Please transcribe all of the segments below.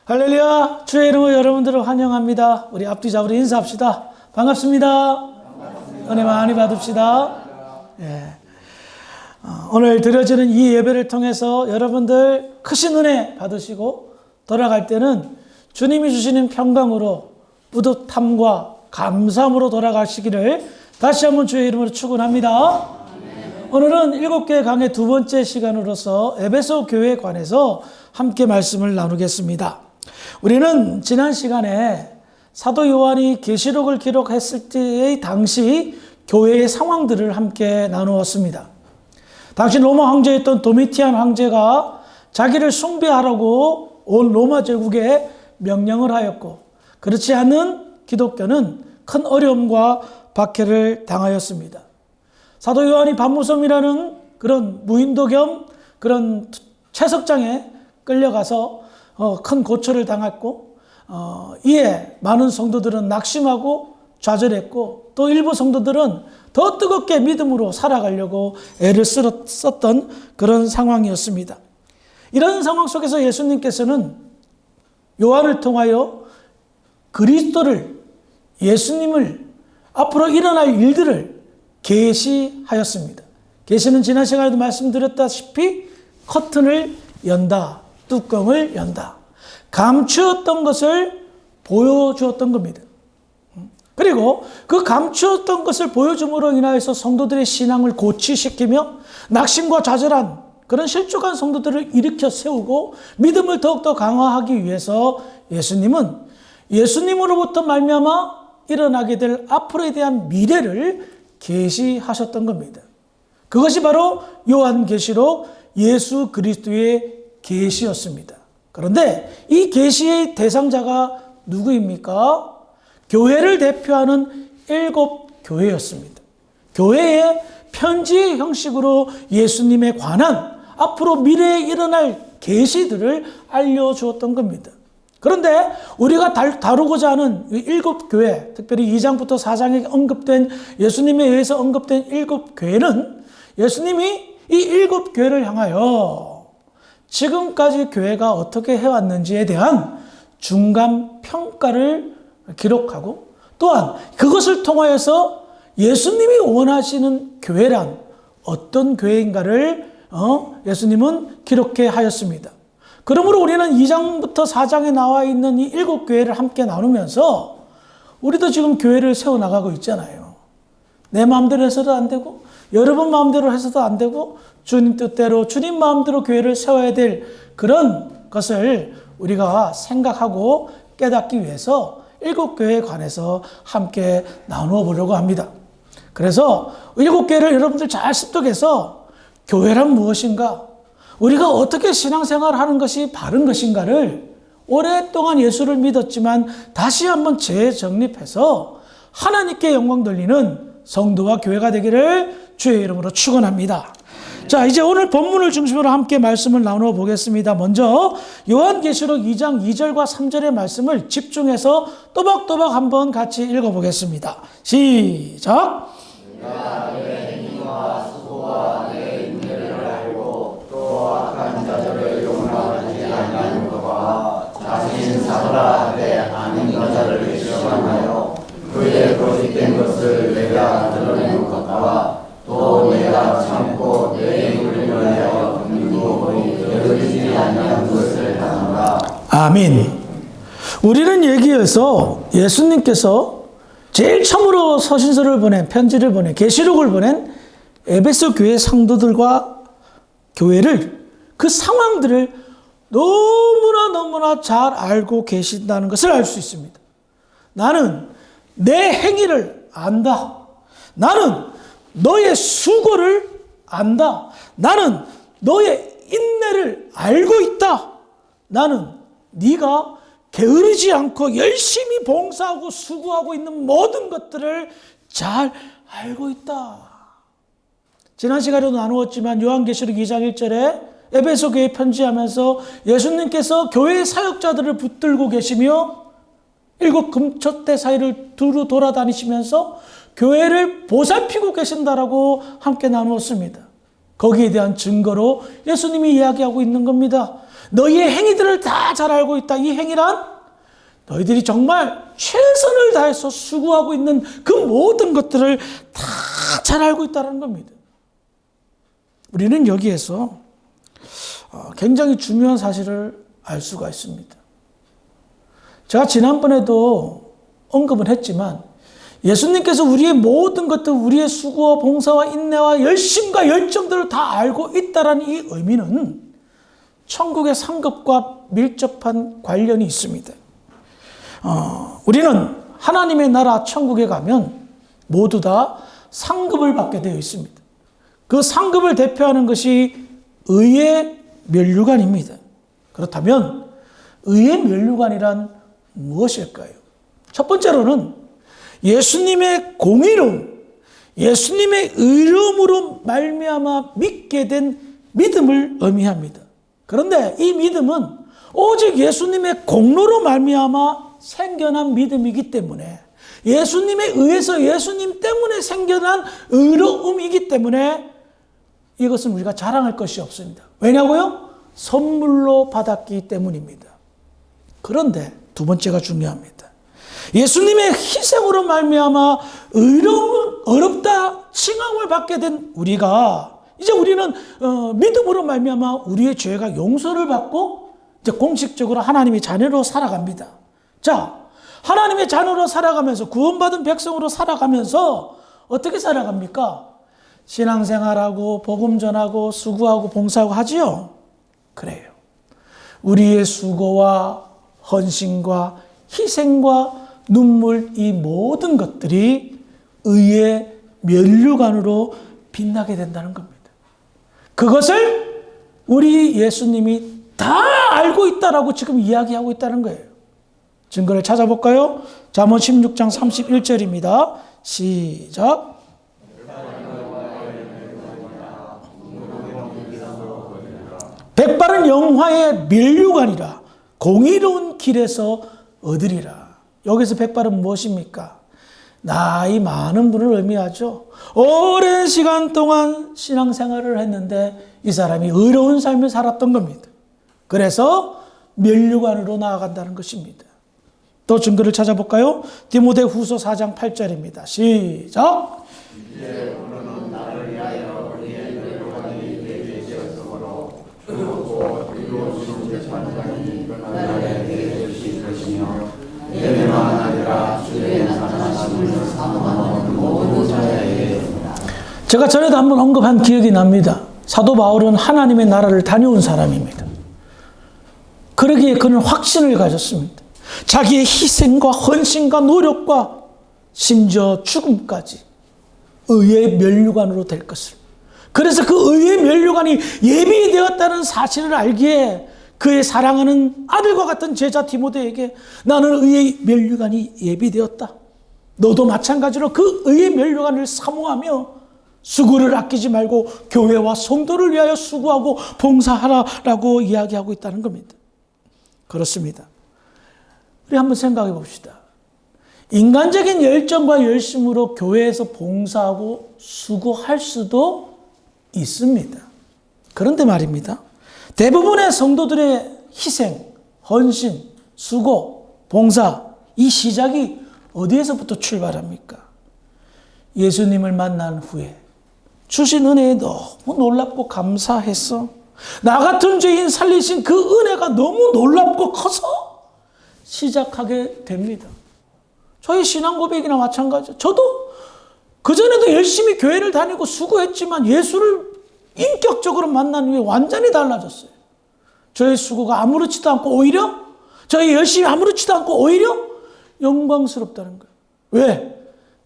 할렐루야, 주의 이름으로 여러분들을 환영합니다. 우리 앞뒤 잡으러 인사합시다. 반갑습니다. 은혜 많이 받읍시다. 예. 오늘 드려지는 이 예배를 통해서 여러분들 크신 은혜 받으시고 돌아갈 때는 주님이 주시는 평강으로 뿌듯함과 감사함으로 돌아가시기를 다시 한번 주의 이름으로 축원합니다. 오늘은 7개 강의 두 번째 시간으로서 에베소 교회에 관해서 함께 말씀을 나누겠습니다. 우리는 지난 시간에 사도 요한이 계시록을 기록했을 때의 당시 교회의 상황들을 함께 나누었습니다. 당시 로마 황제였던 도미티안 황제가 자기를 숭배하라고 온 로마 제국에 명령을 하였고, 그렇지 않은 기독교는 큰 어려움과 박해를 당하였습니다. 사도 요한이 반무섬이라는 그런 무인도 겸 그런 채석장에 끌려가서 큰 고초를 당했고, 이에 많은 성도들은 낙심하고 좌절했고, 또 일부 성도들은 더 뜨겁게 믿음으로 살아가려고 애를 썼던 그런 상황이었습니다. 이런 상황 속에서 예수님께서는 요한을 통하여 그리스도를, 예수님을, 앞으로 일어날 일들을 계시하였습니다. 계시는 지난 시간에도 말씀드렸다시피 커튼을 연다, 뚜껑을 연다. 감추었던 것을 보여주었던 겁니다. 그리고 그 감추었던 것을 보여줌으로 인하여서 성도들의 신앙을 고취시키며 낙심과 좌절한 그런 실족한 성도들을 일으켜 세우고 믿음을 더욱더 강화하기 위해서 예수님은 예수님으로부터 말미암아 일어나게 될 앞으로에 대한 미래를 계시하셨던 겁니다. 그것이 바로 요한계시록 예수 그리스도의 계시였습니다. 그런데 이 계시의 대상자가 누구입니까? 교회를 대표하는 7교회였습니다. 교회의 편지의 형식으로 예수님에 관한 앞으로 미래에 일어날 계시들을 알려주었던 겁니다. 그런데 우리가 다루고자 하는 7교회, 특별히 2장부터 4장에 언급된 예수님에 의해서 언급된 7교회는 예수님이 이 7교회를 향하여 지금까지 교회가 어떻게 해왔는지에 대한 중간 평가를 기록하고, 또한 그것을 통하여서 예수님이 원하시는 교회란 어떤 교회인가를 예수님은 기록해 하였습니다. 그러므로 우리는 2장부터 4장에 나와 있는 이 7교회를 함께 나누면서 우리도 지금 교회를 세워나가고 있잖아요. 내 마음대로 해서도 안 되고, 여러분 마음대로 해서도 안 되고, 주님 뜻대로 주님 마음대로 교회를 세워야 될 그런 것을 우리가 생각하고 깨닫기 위해서 7교회에 관해서 함께 나누어 보려고 합니다. 그래서 7교회를 여러분들 잘 습득해서 교회란 무엇인가, 우리가 어떻게 신앙생활을 하는 것이 바른 것인가를 오랫동안 예수를 믿었지만 다시 한번 재정립해서 하나님께 영광 돌리는 성도와 교회가 되기를 주의 이름으로 축원합니다. 자, 이제 오늘 본문을 중심으로 함께 말씀을 나누어 보겠습니다. 먼저 요한계시록 2장 2절과 3절의 말씀을 집중해서 또박또박 한번 같이 읽어보겠습니다. 시작! 내가 내 행위와 수고와 내 인내를 알고 또 악한 자들을 용납하지 아니하는 것과 자신 사도라 내 아는 여자를 시험하여 그의 거짓된 것을 내가 드러낸 것과 또 내가 참고 내 입을 위하여 눈물이 여기지 아니한 것을 당하노라. 아멘. 우리는 여기에서 예수님께서 제일 처음으로 서신서를 보낸, 편지를 보낸, 계시록을 보낸 에베소 교회 성도들과 교회를, 그 상황들을 너무나 잘 알고 계신다는 것을 알 수 있습니다. 나는 내 행위를 안다. 나는 너의 수고를 안다. 나는 너의 인내를 알고 있다. 나는 네가 게으르지 않고 열심히 봉사하고 수고하고 있는 모든 것들을 잘 알고 있다. 지난 시간에도 나누었지만 요한계시록 2장 1절에 에베소 교회에 편지하면서 예수님께서 교회의 사역자들을 붙들고 계시며 7 금초대 사이를 두루 돌아다니시면서 교회를 보살피고 계신다라고 함께 나누었습니다. 거기에 대한 증거로 예수님이 이야기하고 있는 겁니다. 너희의 행위들을 다 잘 알고 있다. 이 행위란 너희들이 정말 최선을 다해서 수고하고 있는 그 모든 것들을 다 잘 알고 있다는 겁니다. 우리는 여기에서 굉장히 중요한 사실을 알 수가 있습니다. 제가 지난번에도 언급은 했지만 예수님께서 우리의 모든 것들, 우리의 수고와 봉사와 인내와 열심과 열정들을 다 알고 있다는 이 의미는 천국의 상급과 밀접한 관련이 있습니다. 우리는 하나님의 나라 천국에 가면 모두 다 상급을 받게 되어 있습니다. 그 상급을 대표하는 것이 의의 면류관입니다. 그렇다면 의의 면류관이란 무엇일까요? 첫 번째로는 예수님의 공의로움, 예수님의 의로움으로 말미암아 믿게 된 믿음을 의미합니다. 그런데 이 믿음은 오직 예수님의 공로로 말미암아 생겨난 믿음이기 때문에, 예수님에 의해서 예수님 때문에 생겨난 의로움이기 때문에 이것은 우리가 자랑할 것이 없습니다. 왜냐고요? 선물로 받았기 때문입니다. 그런데 두 번째가 중요합니다. 예수님의 희생으로 말미암아 어렵다 칭함을 받게 된 우리가, 이제 우리는 믿음으로 말미암아 우리의 죄가 용서를 받고 이제 공식적으로 하나님의 자녀로 살아갑니다. 자, 하나님의 자녀로 살아가면서, 구원받은 백성으로 살아가면서 어떻게 살아갑니까? 신앙생활하고 복음 전하고 수고하고 봉사하고 하지요? 그래요. 우리의 수고와 헌신과 희생과 눈물, 이 모든 것들이 의의 면류관으로 빛나게 된다는 겁니다. 그것을 우리 예수님이 다 알고 있다라고 지금 이야기하고 있다는 거예요. 증거를 찾아볼까요? 잠언 16장 31절입니다. 시작. 백발은 영화의 면류관이라 공의로운 길에서 얻으리라. 여기서 백발은 무엇입니까? 나이 많은 분을 의미하죠. 오랜 시간 동안 신앙생활을 했는데 이 사람이 의로운 삶을 살았던 겁니다. 그래서 면류관으로 나아간다는 것입니다. 또 증거를 찾아볼까요? 디모데후서 4장 8절입니다. 시작. 이제 우리는 나를 위하여 우리의 면류관이 되게 되었으므로 그리고 이루어진 재판장이 그날에 되게 되실 것이며 예배만 아니라 주의 나타나심을 사모하는 모든 자에게. 제가 전에도 한번 언급한 기억이 납니다. 사도 바울은 하나님의 나라를 다녀온 사람입니다. 그러기에 그는 확신을 가졌습니다. 자기의 희생과 헌신과 노력과 심지어 죽음까지 의의 면류관으로 될 것을, 그래서 그 의의 면류관이 예비되었다는 사실을 알기에 그의 사랑하는 아들과 같은 제자 디모데에게 나는 의의 면류관이 예비되었다. 너도 마찬가지로 그 의의 면류관을 사모하며 수고를 아끼지 말고 교회와 성도를 위하여 수고하고 봉사하라라고 이야기하고 있다는 겁니다. 그렇습니다. 우리 한번 생각해 봅시다. 인간적인 열정과 열심으로 교회에서 봉사하고 수고할 수도 있습니다. 그런데 말입니다. 대부분의 성도들의 희생, 헌신, 수고, 봉사, 이 시작이 어디에서부터 출발합니까? 예수님을 만난 후에 주신 은혜에 너무 놀랍고 감사해서 나 같은 죄인 살리신 그 은혜가 너무 놀랍고 커서 시작하게 됩니다. 저희 신앙 고백이나 마찬가지죠. 저도 그전에도 열심히 교회를 다니고 수고했지만 예수를 인격적으로 만난 후에 완전히 달라졌어요. 저의 수고가 아무렇지도 않고 오히려, 저의 열심히 아무렇지도 않고 오히려 영광스럽다는 거예요. 왜?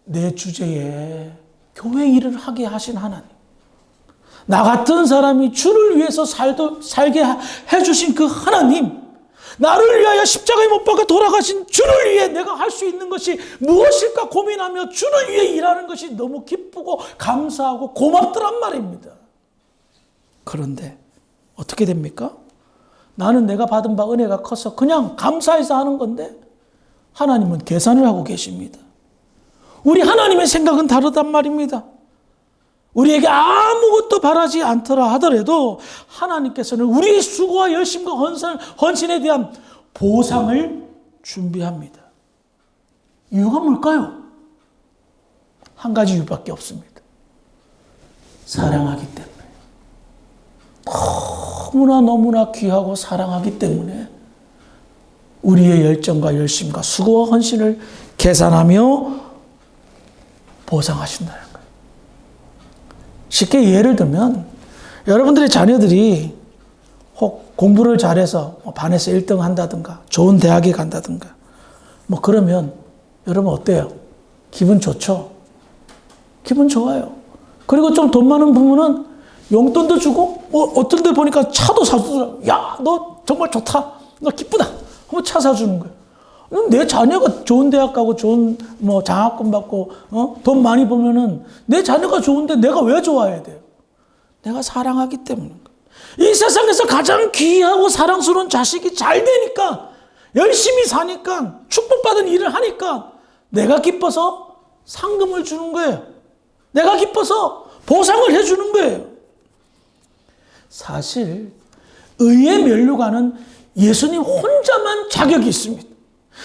내 주제에 교회 일을 하게 하신 하나님, 나 같은 사람이 주를 위해서 살게 해주신 그 하나님, 나를 위하여 십자가에 못 박아 돌아가신 주를 위해 내가 할 수 있는 것이 무엇일까 고민하며 주를 위해 일하는 것이 너무 기쁘고 감사하고 고맙더란 말입니다. 그런데 어떻게 됩니까? 나는 내가 받은 바 은혜가 커서 그냥 감사해서 하는 건데 하나님은 계산을 하고 계십니다. 우리 하나님의 생각은 다르단 말입니다. 우리에게 아무것도 바라지 않더라 하더라도 하나님께서는 우리의 수고와 열심과 헌신에 대한 보상을 준비합니다. 이유가 뭘까요? 한 가지 이유밖에 없습니다. 사랑하기 때문에. 너무나 귀하고 사랑하기 때문에 우리의 열정과 열심과 수고와 헌신을 계산하며 보상하신다는 거예요. 쉽게 예를 들면 여러분들의 자녀들이 혹 공부를 잘해서 반에서 1등 한다든가 좋은 대학에 간다든가 그러면 여러분 어때요? 기분 좋죠? 기분 좋아요. 그리고 좀 돈 많은 부모는 용돈도 주고 어떤 데 보니까 차도 사주더라고요. 야, 너 정말 좋다. 너 기쁘다. 하면 차 사주는 거예요. 내 자녀가 좋은 대학 가고 좋은 장학금 받고 돈 많이 벌면은 내 자녀가 좋은데 내가 왜 좋아해야 돼요? 내가 사랑하기 때문인 거예요. 이 세상에서 가장 귀하고 사랑스러운 자식이 잘 되니까 열심히 사니까 축복받은 일을 하니까 내가 기뻐서 상금을 주는 거예요. 내가 기뻐서 보상을 해주는 거예요. 사실 의의 면류관은 예수님 혼자만 자격이 있습니다.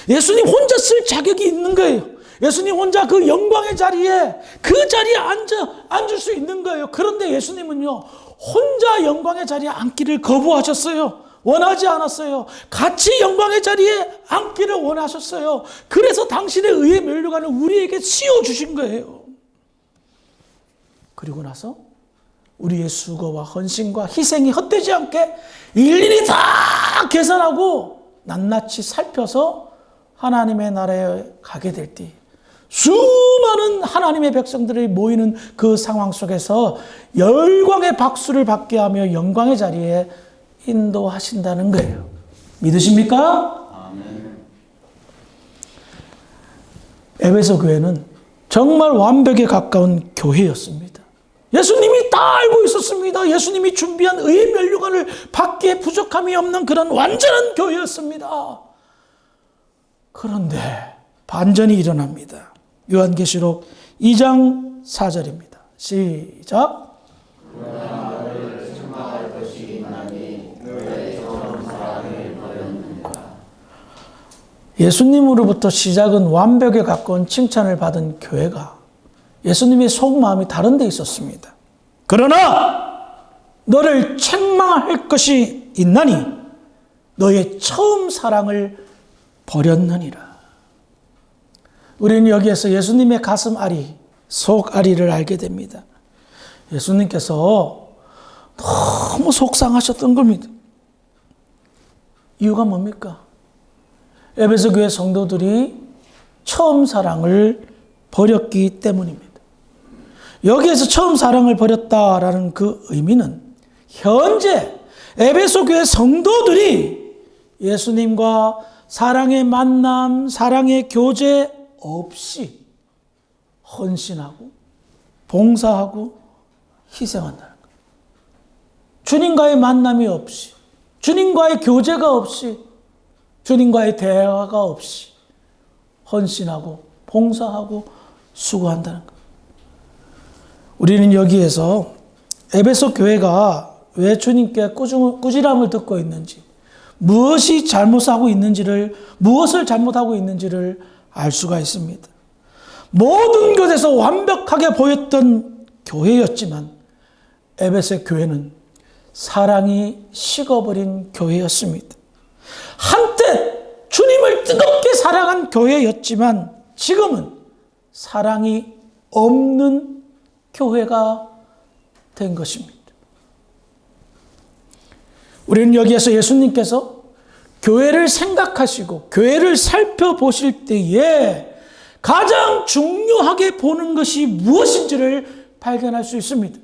예수님 혼자 쓸 자격이 있는 거예요. 예수님 혼자 그 영광의 자리에 그 자리에 앉을 수 있는 거예요. 그런데 예수님은요 혼자 영광의 자리에 앉기를 거부하셨어요. 원하지 않았어요. 같이 영광의 자리에 앉기를 원하셨어요. 그래서 당신의 의의 면류관을 우리에게 씌워주신 거예요. 그리고 나서 우리의 수고와 헌신과 희생이 헛되지 않게 일일이 다 계산하고 낱낱이 살펴서 하나님의 나라에 가게 될 때 수많은 하나님의 백성들이 모이는 그 상황 속에서 열광의 박수를 받게 하며 영광의 자리에 인도하신다는 거예요. 믿으십니까? 아멘. 에베소 교회는 정말 완벽에 가까운 교회였습니다. 예수님이 다 알고 있었습니다. 예수님이 준비한 의의 면류관을 받기에 부족함이 없는 그런 완전한 교회였습니다. 그런데 반전이 일어납니다. 요한계시록 2장 4절입니다. 시작. 예수님으로부터 시작은 완벽에 가까운 칭찬을 받은 교회가 예수님의 속마음이 다른 데 있었습니다. 그러나 너를 책망할 것이 있나니 너의 처음 사랑을 버렸느니라. 우리는 여기에서 예수님의 가슴 아리, 속 아리를 알게 됩니다. 예수님께서 너무 속상하셨던 겁니다. 이유가 뭡니까? 에베소 교회 성도들이 처음 사랑을 버렸기 때문입니다. 여기에서 처음 사랑을 버렸다라는 그 의미는 현재 에베소 교회 성도들이 예수님과 사랑의 만남, 사랑의 교제 없이 헌신하고 봉사하고 희생한다는 거예요. 주님과의 만남이 없이, 주님과의 교제가 없이, 주님과의 대화가 없이 헌신하고 봉사하고 수고한다는 거예요. 우리는 여기에서 에베소 교회가 왜 주님께 꾸지람을 듣고 있는지, 무엇을 잘못하고 있는지를 알 수가 있습니다. 모든 것에서 완벽하게 보였던 교회였지만 에베소 교회는 사랑이 식어버린 교회였습니다. 한때 주님을 뜨겁게 사랑한 교회였지만 지금은 사랑이 없는 교회가 된 것입니다. 우리는 여기에서 예수님께서 교회를 생각하시고 교회를 살펴보실 때에 가장 중요하게 보는 것이 무엇인지를 발견할 수 있습니다.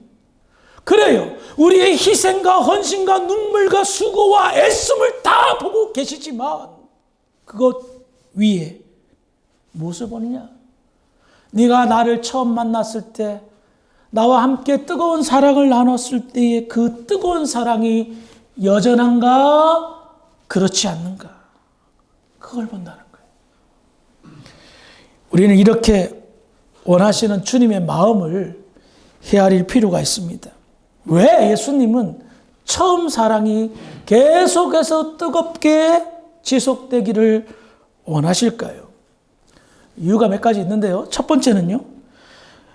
그래요. 우리의 희생과 헌신과 눈물과 수고와 애씀을 다 보고 계시지만 그것 위에 무엇을 보느냐? 네가 나를 처음 만났을 때 나와 함께 뜨거운 사랑을 나눴을 때의 그 뜨거운 사랑이 여전한가? 그렇지 않는가? 그걸 본다는 거예요. 우리는 이렇게 원하시는 주님의 마음을 헤아릴 필요가 있습니다. 왜 예수님은 처음 사랑이 계속해서 뜨겁게 지속되기를 원하실까요? 이유가 몇 가지 있는데요. 첫 번째는요.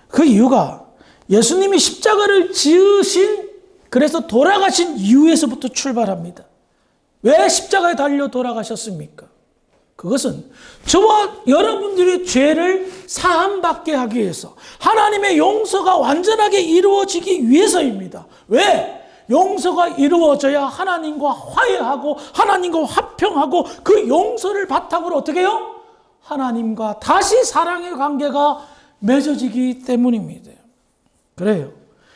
그 이유가 예수님이 십자가를 지으신, 그래서 돌아가신 이유에서부터 출발합니다. 왜 십자가에 달려 돌아가셨습니까? 그것은 저와 여러분들의 죄를 사함받게 하기 위해서, 하나님의 용서가 완전하게 이루어지기 위해서입니다. 왜? 용서가 이루어져야 하나님과 화해하고 하나님과 화평하고, 그 용서를 바탕으로 어떻게 해요? 하나님과 다시 사랑의 관계가 맺어지기 때문입니다. 그래요.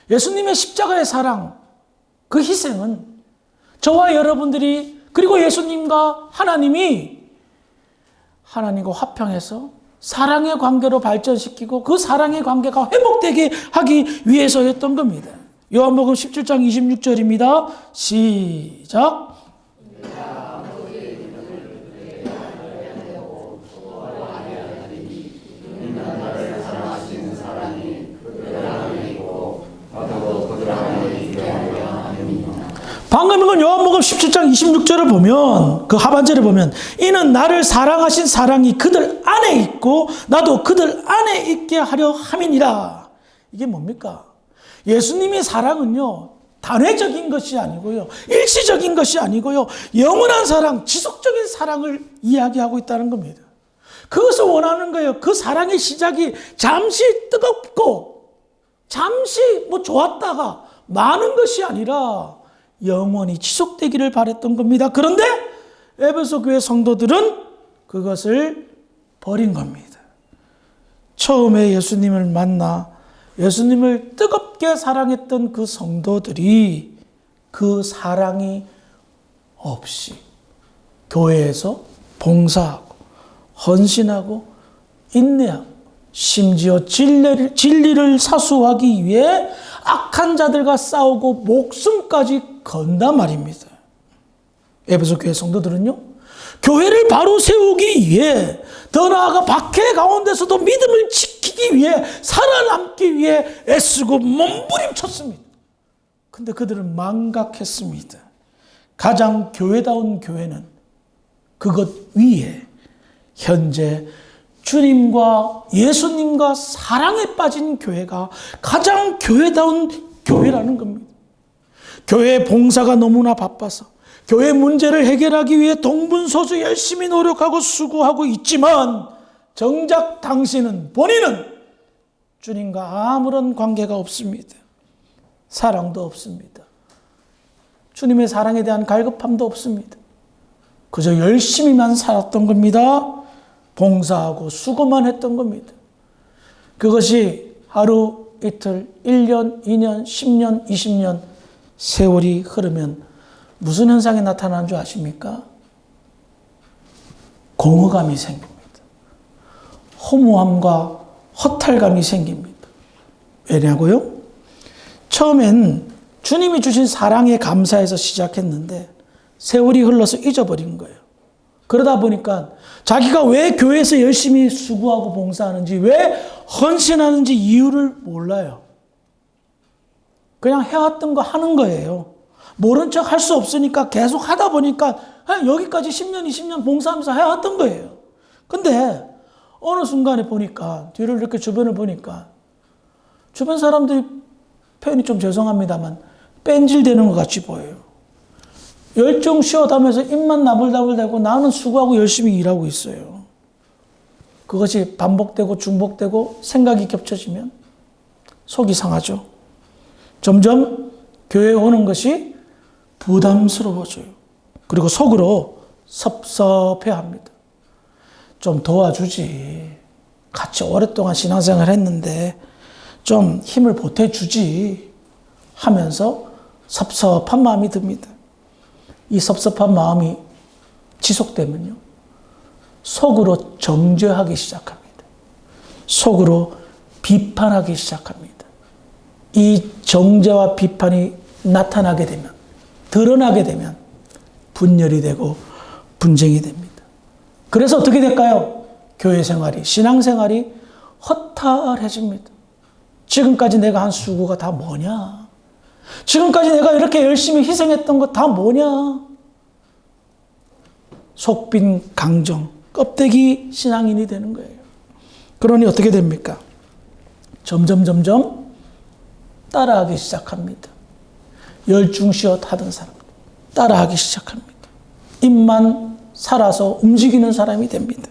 예수님의 십자가의 사랑, 그 희생은 저와 여러분들이, 그리고 예수님과 하나님이 하나님과 화평해서 사랑의 관계로 발전시키고 그 사랑의 관계가 회복되게 하기 위해서였던 겁니다. 요한복음 17장 26절입니다. 시작. 방금 이건 요한복음 17장 26절을 보면, 그 하반절에 보면, 이는 나를 사랑하신 사랑이 그들 안에 있고 나도 그들 안에 있게 하려 함이니라. 이게 뭡니까? 예수님의 사랑은요, 단회적인 것이 아니고요, 일시적인 것이 아니고요, 영원한 사랑, 지속적인 사랑을 이야기하고 있다는 겁니다. 그것을 원하는 거예요. 그 사랑의 시작이 잠시 뜨겁고 잠시 좋았다가 많은 것이 아니라 영원히 지속되기를 바랬던 겁니다. 그런데 에베소 교회 성도들은 그것을 버린 겁니다. 처음에 예수님을 만나 예수님을 뜨겁게 사랑했던 그 성도들이 그 사랑이 없이 교회에서 봉사하고 헌신하고 인내하고 심지어 진리를 사수하기 위해 악한 자들과 싸우고 목숨까지 건단 말입니다. 에베소 교회 성도들은요, 교회를 바로 세우기 위해, 더 나아가 박해 가운데서도 믿음을 지키기 위해, 살아남기 위해 애쓰고 몸부림쳤습니다. 근데 그들은 망각했습니다. 가장 교회다운 교회는 그것 위에 현재 주님과 예수님과 사랑에 빠진 교회가 가장 교회다운 교회라는 겁니다. 교회 봉사가 너무나 바빠서 교회 문제를 해결하기 위해 동분서주 열심히 노력하고 수고하고 있지만, 정작 본인은 주님과 아무런 관계가 없습니다. 사랑도 없습니다. 주님의 사랑에 대한 갈급함도 없습니다. 그저 열심히만 살았던 겁니다. 봉사하고 수고만 했던 겁니다. 그것이 하루, 이틀, 1년, 2년, 10년, 20년 세월이 흐르면 무슨 현상이 나타나는 줄 아십니까? 공허감이 생깁니다. 허무함과 허탈감이 생깁니다. 왜냐고요? 처음엔 주님이 주신 사랑에 감사해서 시작했는데 세월이 흘러서 잊어버린 거예요. 그러다 보니까 자기가 왜 교회에서 열심히 수고하고 봉사하는지, 왜 헌신하는지 이유를 몰라요. 그냥 해왔던 거 하는 거예요. 모른 척 할 수 없으니까 계속 하다 보니까 여기까지 10년, 20년 봉사하면서 해왔던 거예요. 근데 어느 순간에 보니까, 뒤를 이렇게 주변을 보니까 주변 사람들이, 표현이 좀 죄송합니다만, 뺀질대는 것 같이 보여요. 열정 쉬어가면서 입만 나불나불대고 나는 수고하고 열심히 일하고 있어요. 그것이 반복되고 중복되고 생각이 겹쳐지면 속이 상하죠. 점점 교회에 오는 것이 부담스러워져요. 그리고 속으로 섭섭해합니다. 좀 도와주지. 같이 오랫동안 신앙생활 했는데 좀 힘을 보태주지 하면서 섭섭한 마음이 듭니다. 이 섭섭한 마음이 지속되면요, 속으로 정죄하기 시작합니다. 속으로 비판하기 시작합니다. 이 정죄와 비판이 나타나게 되면, 드러나게 되면 분열이 되고 분쟁이 됩니다. 그래서 어떻게 될까요? 교회 생활이, 신앙생활이 허탈해집니다. 지금까지 내가 한 수고가 다 뭐냐? 지금까지 내가 이렇게 열심히 희생했던 거 다 뭐냐? 속빈 강정, 껍데기 신앙인이 되는 거예요. 그러니 어떻게 됩니까? 점점 따라하기 시작합니다. 열중시옷 하던 사람 따라하기 시작합니다. 입만 살아서 움직이는 사람이 됩니다.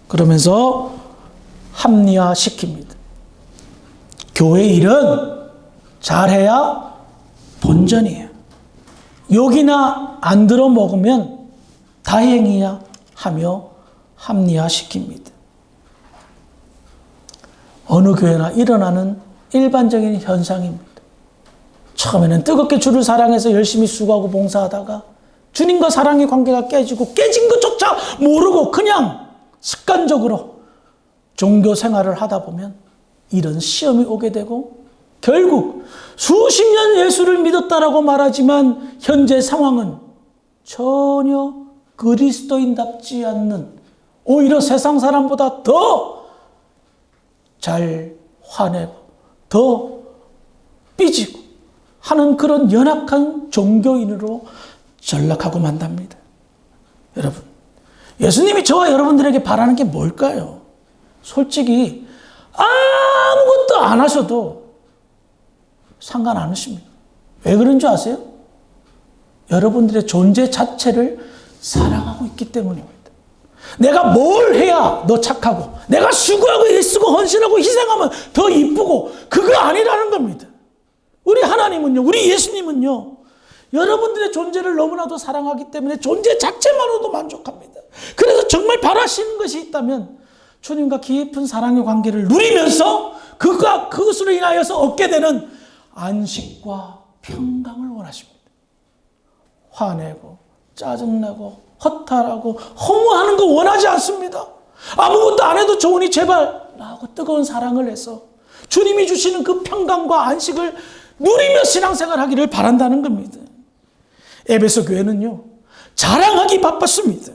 그러면서 합리화시킵니다. 교회 일은 잘해야 본전이에요. 욕이나 안 들어 먹으면 다행이야 하며 합리화시킵니다. 어느 교회나 일어나는 일반적인 현상입니다. 처음에는 뜨겁게 주를 사랑해서 열심히 수고하고 봉사하다가 주님과 사랑의 관계가 깨지고 깨진 것조차 모르고 그냥 습관적으로 종교 생활을 하다 보면 이런 시험이 오게 되고 결국 수십 년 예수를 믿었다라고 말하지만 현재 상황은 전혀 그리스도인답지 않는 오히려 세상 사람보다 더 잘 화내고 더 삐지고 하는 그런 연약한 종교인으로 전락하고 만답니다. 여러분, 예수님이 저와 여러분들에게 바라는 게 뭘까요? 솔직히 아무것도 안 하셔도 상관 안 하십니다. 왜 그런 줄 아세요? 여러분들의 존재 자체를 사랑하고 있기 때문입니다. 내가 뭘 해야 너 착하고 내가 수고하고 애쓰고 헌신하고 희생하면 더 이쁘고 그거 아니라는 겁니다. 우리 하나님은요, 우리 예수님은요, 여러분들의 존재를 너무나도 사랑하기 때문에 존재 자체만으로도 만족합니다. 그래서 정말 바라시는 것이 있다면 주님과 깊은 사랑의 관계를 누리면서 그것으로 인하여서 얻게 되는 안식과 평강을 원하십니다. 화내고 짜증나고 허탈하고 허무하는 거 원하지 않습니다. 아무것도 안 해도 좋으니 제발 나하고 뜨거운 사랑을 해서 주님이 주시는 그 평강과 안식을 누리며 신앙생활하기를 바란다는 겁니다. 에베소 교회는요, 자랑하기 바빴습니다.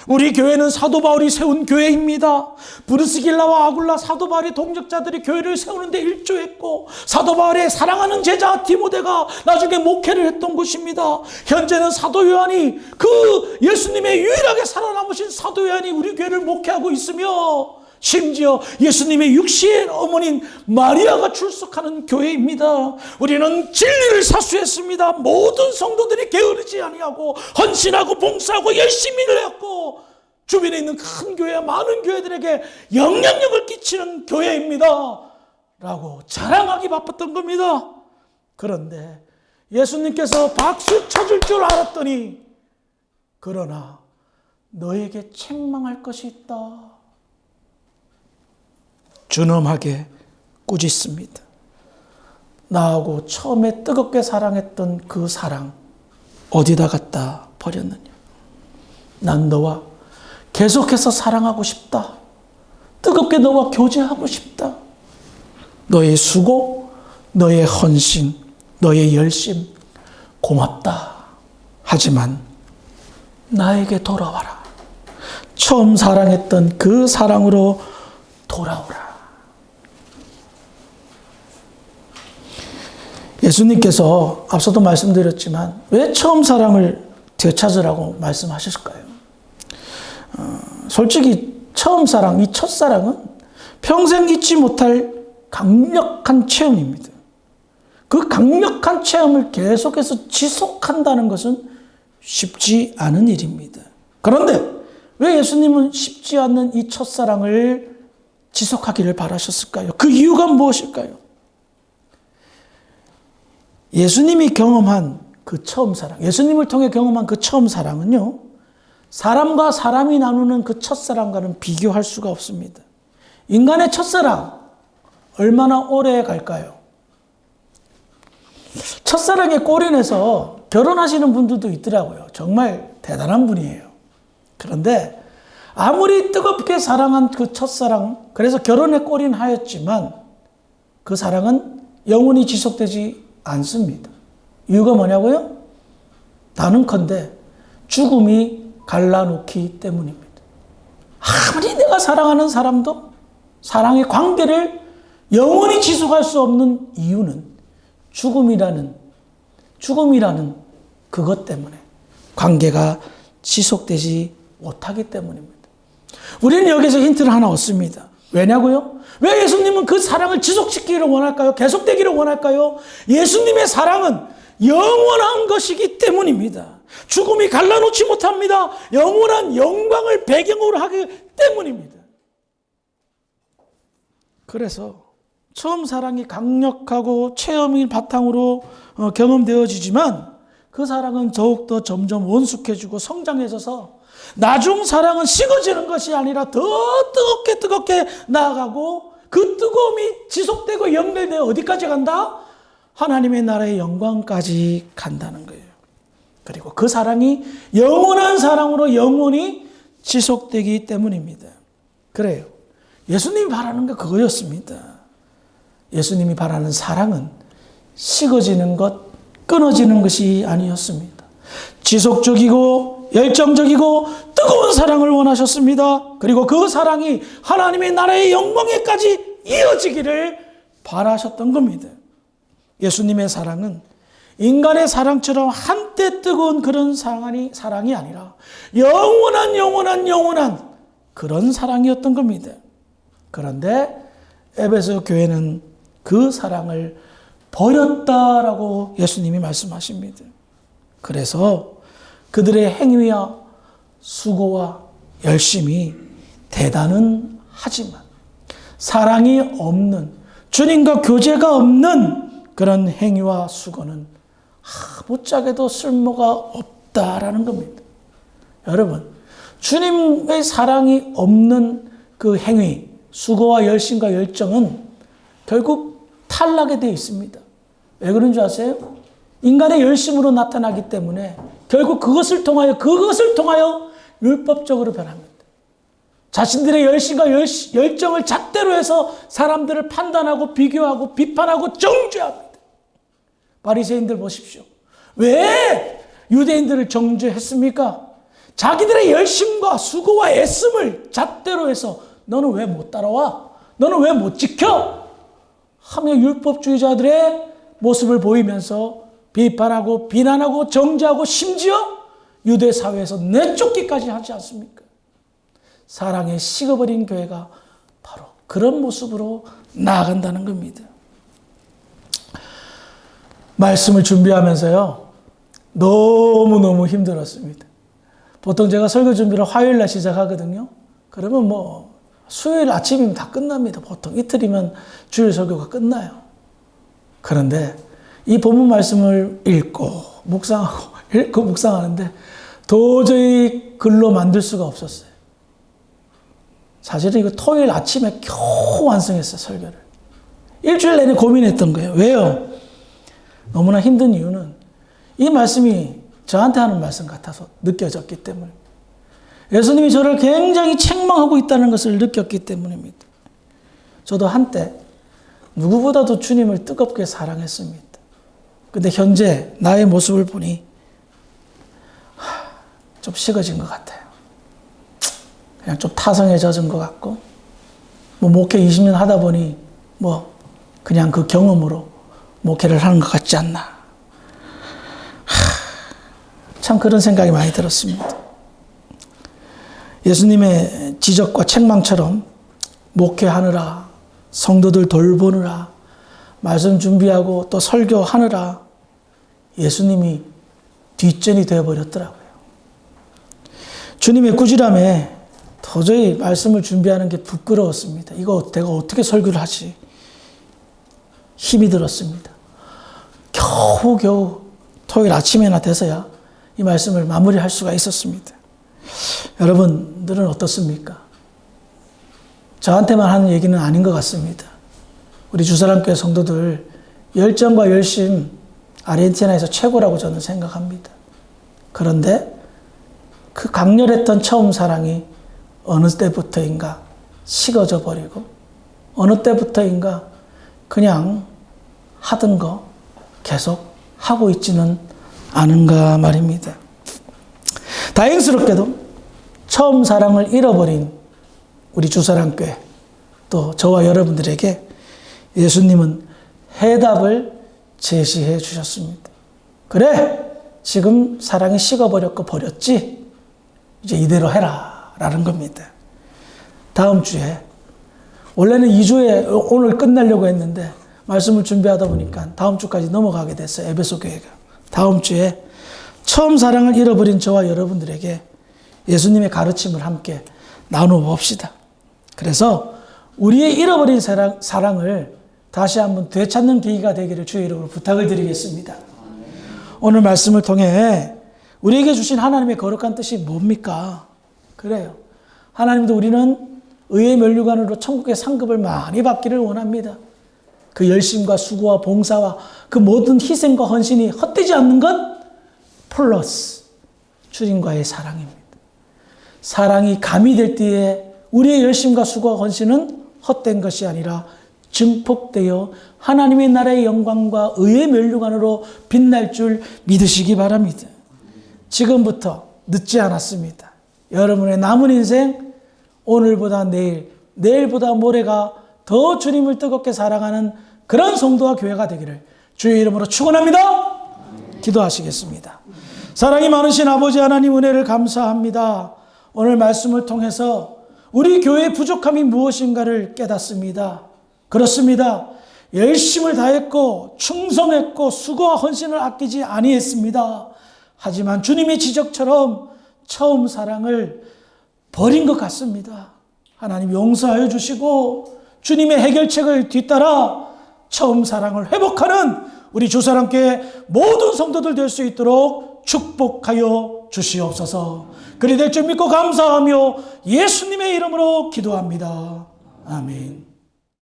우리 교회는 사도 바울이 세운 교회입니다. 브르스길라와 아굴라 사도 바울의 동역자들이 교회를 세우는데 일조했고 사도 바울의 사랑하는 제자 디모데가 나중에 목회를 했던 곳입니다. 현재는 사도 요한이 그 예수님의 유일하게 살아남으신 사도 요한이 우리 교회를 목회하고 있으며 심지어 예수님의 육신의 어머니인 마리아가 출석하는 교회입니다. 우리는 진리를 사수했습니다. 모든 성도들이 게으르지 아니하고 헌신하고 봉사하고 열심히 일했고 주변에 있는 큰 교회, 많은 교회들에게 영향력을 끼치는 교회입니다. 라고 자랑하기 바빴던 겁니다. 그런데 예수님께서 박수 쳐줄 줄 알았더니 그러나 너에게 책망할 것이 있다. 준엄하게 꾸짖습니다. 나하고 처음에 뜨겁게 사랑했던 그 사랑 어디다 갖다 버렸느냐? 난 너와 계속해서 사랑하고 싶다. 뜨겁게 너와 교제하고 싶다. 너의 수고, 너의 헌신, 너의 열심 고맙다. 하지만 나에게 돌아와라. 처음 사랑했던 그 사랑으로 돌아오라. 예수님께서 앞서도 말씀드렸지만 왜 처음 사랑을 되찾으라고 말씀하셨을까요? 솔직히 처음 사랑, 이 첫사랑은 평생 잊지 못할 강력한 체험입니다. 그 강력한 체험을 계속해서 지속한다는 것은 쉽지 않은 일입니다. 그런데 왜 예수님은 쉽지 않는 이 첫사랑을 지속하기를 바라셨을까요? 그 이유가 무엇일까요? 예수님이 경험한 그 처음 사랑, 예수님을 통해 경험한 그 처음 사랑은요, 사람과 사람이 나누는 그 첫사랑과는 비교할 수가 없습니다. 인간의 첫사랑, 얼마나 오래 갈까요? 첫사랑에 꼴인해서 결혼하시는 분들도 있더라고요. 정말 대단한 분이에요. 그런데 아무리 뜨겁게 사랑한 그 첫사랑, 그래서 결혼에 꼴인하였지만 그 사랑은 영원히 지속되지 않습니다. 이유가 뭐냐고요? 단언컨대 죽음이 갈라놓기 때문입니다. 아무리 내가 사랑하는 사람도 사랑의 관계를 영원히 지속할 수 없는 이유는 죽음이라는 그것 때문에 관계가 지속되지 못하기 때문입니다. 우리는 여기서 힌트를 하나 얻습니다. 왜냐고요? 왜 예수님은 그 사랑을 지속시키기를 원할까요? 계속되기를 원할까요? 예수님의 사랑은 영원한 것이기 때문입니다. 죽음이 갈라놓지 못합니다. 영원한 영광을 배경으로 하기 때문입니다. 그래서 처음 사랑이 강력하고 체험이 바탕으로 경험되어지지만 그 사랑은 더욱더 점점 원숙해지고 성장해져서 나중 사랑은 식어지는 것이 아니라 더 뜨겁게 나아가고 그 뜨거움이 지속되고 연결되어 어디까지 간다? 하나님의 나라의 영광까지 간다는 거예요. 그리고 그 사랑이 영원한 사랑으로 영원히 지속되기 때문입니다. 그래요. 예수님이 바라는 게 그거였습니다. 예수님이 바라는 사랑은 식어지는 것, 끊어지는 것이 아니었습니다. 지속적이고 열정적이고 뜨거운 사랑을 원하셨습니다. 그리고 그 사랑이 하나님의 나라의 영광에까지 이어지기를 바라셨던 겁니다. 예수님의 사랑은 인간의 사랑처럼 한때 뜨거운 그런 사랑이 아니라 영원한 그런 사랑이었던 겁니다. 그런데 에베소 교회는 그 사랑을 버렸다라고 예수님이 말씀하십니다. 그래서 그들의 행위와 수고와 열심이 대단은 하지만 사랑이 없는, 주님과 교제가 없는 그런 행위와 수고는 아무짝에도 쓸모가 없다라는 겁니다. 여러분, 주님의 사랑이 없는 그 행위, 수고와 열심과 열정은 결국 탈락에 되어 있습니다. 왜 그런 줄 아세요? 인간의 열심으로 나타나기 때문에 결국 그것을 통하여 율법적으로 변합니다. 자신들의 열심과 열정을 잣대로 해서 사람들을 판단하고 비교하고 비판하고 정죄합니다. 바리새인들 보십시오. 왜 유대인들을 정죄했습니까? 자기들의 열심과 수고와 애씀을 잣대로 해서 너는 왜 못 따라와? 너는 왜 못 지켜? 하며 율법주의자들의 모습을 보이면서 비판하고 비난하고 정죄하고 심지어 유대 사회에서 내쫓기까지 하지 않습니까? 사랑에 식어버린 교회가 바로 그런 모습으로 나아간다는 겁니다. 말씀을 준비하면서요, 너무너무 힘들었습니다. 보통 제가 설교 준비를 화요일 날 시작하거든요. 그러면 수요일 아침이면 다 끝납니다. 보통 이틀이면 주일 설교가 끝나요. 그런데 이 본문 말씀을 읽고 묵상하는데 도저히 글로 만들 수가 없었어요. 사실은 이거 토요일 아침에 겨우 완성했어요, 설교를. 일주일 내내 고민했던 거예요. 왜요? 너무나 힘든 이유는 이 말씀이 저한테 하는 말씀 같아서 느껴졌기 때문에, 예수님이 저를 굉장히 책망하고 있다는 것을 느꼈기 때문입니다. 저도 한때 누구보다도 주님을 뜨겁게 사랑했습니다. 근데 현재 나의 모습을 보니 좀 식어진 것 같아요. 그냥 좀 타성에 젖은 것 같고, 목회 20년 하다 보니 그냥 그 경험으로 목회를 하는 것 같지 않나. 참 그런 생각이 많이 들었습니다. 예수님의 지적과 책망처럼 목회하느라, 성도들 돌보느라, 말씀 준비하고 또 설교하느라 예수님이 뒷전이 되어버렸더라고요. 주님의 꾸지람에 도저히 말씀을 준비하는 게 부끄러웠습니다. 이거 내가 어떻게 설교를 하지? 힘이 들었습니다. 겨우 토요일 아침에나 돼서야 이 말씀을 마무리할 수가 있었습니다. 여러분들은 어떻습니까? 저한테만 하는 얘기는 아닌 것 같습니다. 우리 주사랑교회 성도들 열정과 열심 아르헨티나에서 최고라고 저는 생각합니다. 그런데 그 강렬했던 처음 사랑이 어느 때부터인가 식어져 버리고 어느 때부터인가 그냥 하던 거 계속 하고 있지는 않은가 말입니다. 다행스럽게도 처음 사랑을 잃어버린 우리 주사랑교회, 또 저와 여러분들에게 예수님은 해답을 제시해 주셨습니다. 그래, 지금 사랑이 식어버렸고 버렸지? 이제 이대로 해라 라는 겁니다. 다음 주에, 원래는 2주에 오늘 끝내려고 했는데 말씀을 준비하다 보니까 다음 주까지 넘어가게 됐어요. 에베소 교회가. 다음 주에 처음 사랑을 잃어버린 저와 여러분들에게 예수님의 가르침을 함께 나누어 봅시다. 그래서 우리의 잃어버린 사랑을 다시 한번 되찾는 계기가 되기를 주의 이름으로 부탁을 드리겠습니다. 오늘 말씀을 통해 우리에게 주신 하나님의 거룩한 뜻이 뭡니까? 그래요. 하나님도 우리는 의의 면류관으로 천국의 상급을 많이 받기를 원합니다. 그 열심과 수고와 봉사와 그 모든 희생과 헌신이 헛되지 않는 것 플러스 주님과의 사랑입니다. 사랑이 가미될 때에 우리의 열심과 수고와 헌신은 헛된 것이 아니라 증폭되어 하나님의 나라의 영광과 의의 면류관으로 빛날 줄 믿으시기 바랍니다. 지금부터 늦지 않았습니다. 여러분의 남은 인생 오늘보다 내일, 내일보다 모레가 더 주님을 뜨겁게 사랑하는 그런 성도와 교회가 되기를 주의 이름으로 축원합니다. 기도하시겠습니다. 사랑이 많으신 아버지 하나님 은혜를 감사합니다. 오늘 말씀을 통해서 우리 교회의 부족함이 무엇인가를 깨닫습니다. 그렇습니다. 열심을 다했고 충성했고 수고와 헌신을 아끼지 아니했습니다. 하지만 주님의 지적처럼 처음 사랑을 버린 것 같습니다. 하나님 용서하여 주시고 주님의 해결책을 뒤따라 처음 사랑을 회복하는 우리 주사랑교회 모든 성도들 될 수 있도록 축복하여 주시옵소서. 그리 될 줄 믿고 감사하며 예수님의 이름으로 기도합니다. 아멘.